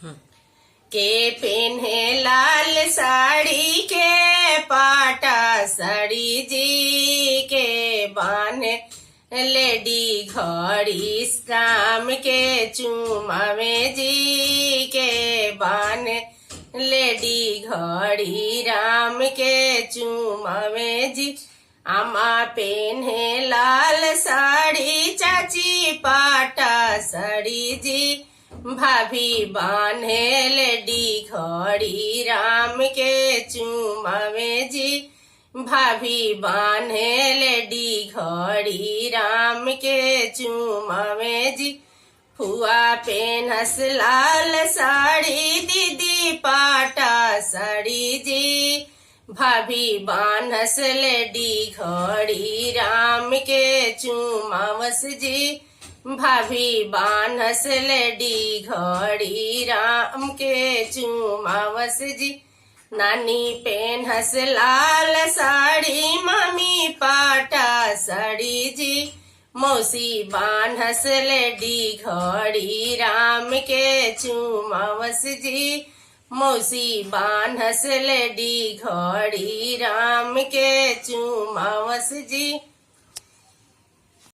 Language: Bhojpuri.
के पेन्हे लाल साड़ी के पाटा साड़ी जी के बाने लेडी घड़ी राम के चुमावे जी के बाने लेडी घड़ी राम के चुमावे जी। आमा पेन्हे लाल साड़ी चाची पाटा साड़ी जी भाभी बान्हे लेडी घड़ी राम के चुमावे जी भाभी बान्हे लेडी घड़ी राम के चुमावे जी। फुआ पेनहस लाल साड़ी दीदी पाटा साड़ी जी भाभी बान्हस लेडी घड़ी राम के चुमावस जी भाभी बान्हस लेडी घड़ी राम के चुमावस जी। नानी पेनहस लाल साड़ी मम्मी पाटा साड़ी जी मौसी बान्हस लेडी घड़ी राम के चुमावस जी मौसी बान्हस लेडी घड़ी राम के चुमावस जी।